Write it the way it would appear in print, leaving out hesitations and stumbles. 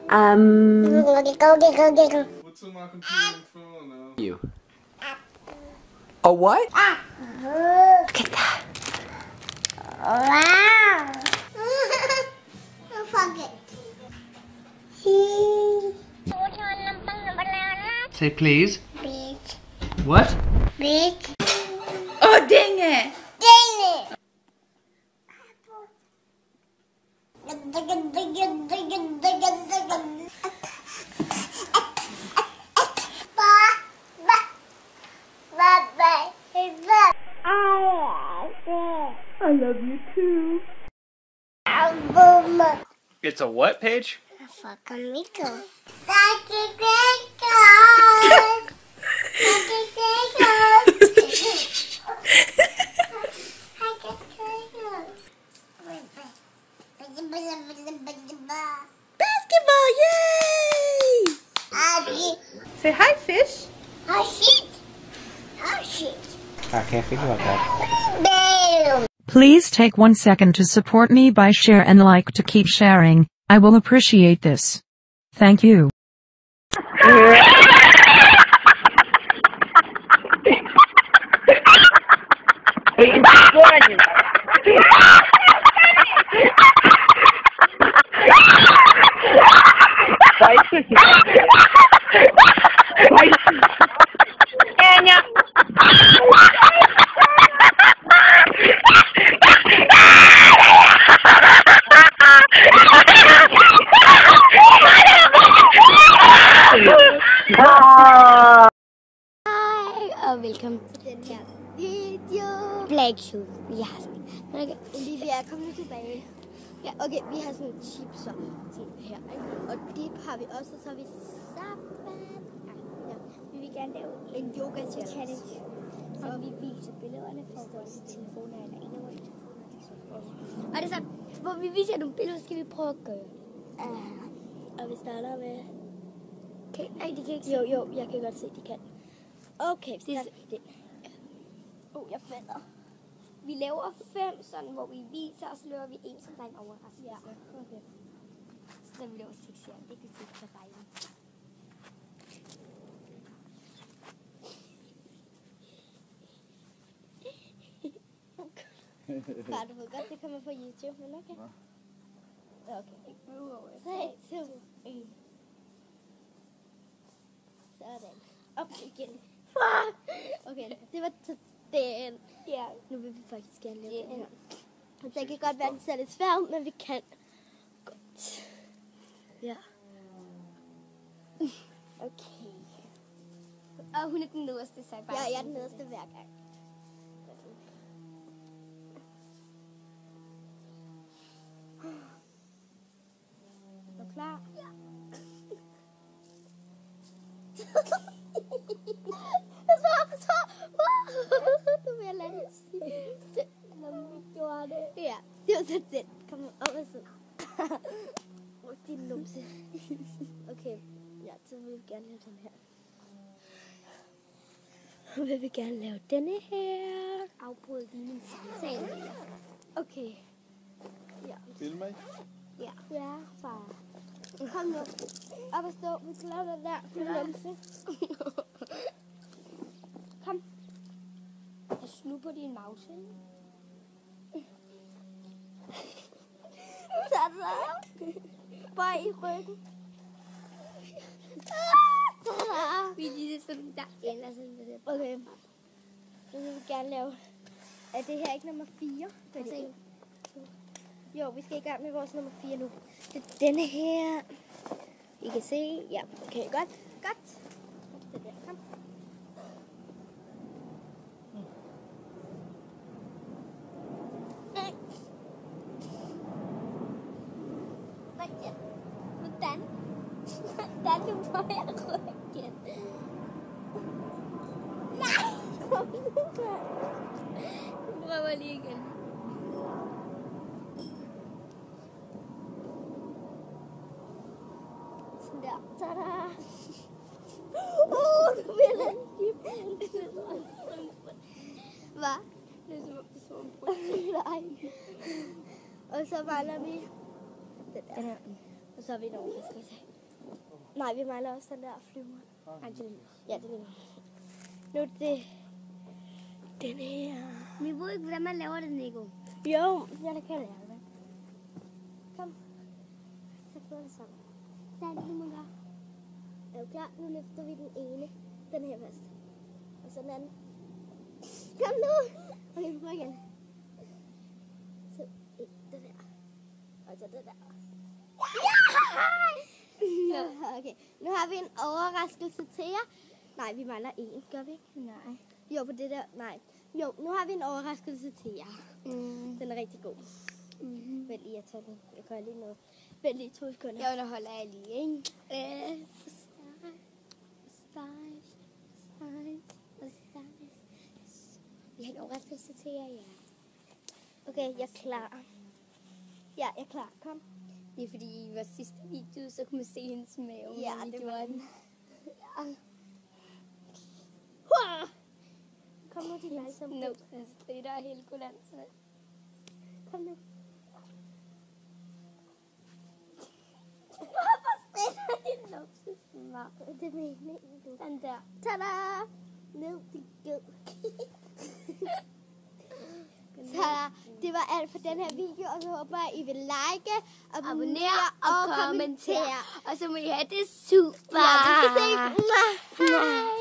What's on my computer and phone now? You. A what? Look at that. Wow. Fuck it. Say please. Bitch. What? Bitch. Oh, dang it. Dang it. I love you too. It's a what, Paige? Fucking Rico. Basketball, yay! Say hi, fish. Oh shit! Oh shit! I can't think about that. Damn! Please take 1 second to support me by share and like to keep sharing. I will appreciate this. Thank you. Hej og velkommen til den her video. Black Shoe. Vi har sådan. Okay. Vi er kommet tilbage. Ja, okay, vi har sådan chipser sådan her, ikke? Og dip har vi også, og så har vi sabbat. Ja. Vi vil gerne lave en yoga challenge. Og vi viser billederne fra vores telefoner eller en af vores telefoner. Og det er så, hvor vi viser nogle billeder, så skal vi prøve at gøre det. Og vi starter med... Okay. Ej, de kan ikke se. Jo, jeg kan godt se, de kan. Okay, det er det. Jeg falder. Vi laver 5 sådan, hvor vi viser, og så laver vi en, som der er en overraskelse. Ja, okay. Så vi laver 6 her. Det kan se på vejen. Far, du ved godt, det kommer på YouTube, men okay. Okay. 3, 2, 1. Sådan. Op igen. Okay, det var til den. Ja. Nu vil vi faktisk gerne lave den her. Og det kan godt være, at det ser lidt svært ud, men vi kan godt. Ja. Okay. Og hun er den nederste, så bare. Ja, jeg er den nederste hver gang. Er du klar? Ja. Du vil lade det sige. Når vi gjorde det. Ja, det var så den. Kom op og så. Din numse. Okay, ja, så vil vi gerne lave den her. Så vil vi gerne lave denne her. Afbrud lige min samtale. Okay. Ja. Filmer I? Ja. Ja, far. Kom nu. Op og stå. Vi skal lave den der. Numse. Kom. Jeg snupper din mause. Tag den af. Bare i ryggen. Vi er lige sådan der. Eller sådan der. Okay. Så vil vi gerne lave. Er det her ikke nummer 4? Altså, jo, vi skal i gang med vores nummer 4 nu. Det er denne her. I kan se. Ja, okay, godt. Godt. Det der. Kom. Hvordan du på jeg ryggen? Nej! Kom nu, du prøver lige igen. Sådan der. Tada! Du vil have en dip. Hvad? Det er som om det er sådan en nej. Og så mangler vi den der. Og så har vi nogle, der skal tage. Nej, vi mangler også den der flyver. Nej, det er lige. Ja, det er lige. Nu er det den her. Vi ved ikke, hvordan man laver det, Nico. Jo, jeg kan lære det. Kom. Så gør det sammen. Hvad er det, man gør? Er du klar? Nu løfter vi den ene. Den her først. Og så den anden. Kom nu! Okay, vi prøver igen. Så det der. Og så det der. Ja! Okay, nu har vi en overraskelse til jer. Nej, vi mangler en. Gør vi ikke? Nej. Jo, på det der. Nej. Jo, nu har vi en overraskelse til jer. Den er rigtig god. Vent lige, jeg tager den. Jeg gør lige noget. Vent lige 2 sekunder. Jo, nu holder jeg lige, ikke? Vi har en overraskelse til jer, ja. Okay, jeg er klar. Ja, jeg er klar. Kom. Det er fordi i vores sidste video, så kunne man se hendes mave. Ja, det var den. Kom nu, de er som Nå, så strider hele kolansen. Kom nu. Det er meningen, du. Den der. Tada! Ned, det gød. Så det var alt for den her video, og så håber jeg, I vil like, abonnere og kommentere. Og så må I have det super. Ja, vi skal se. Hej.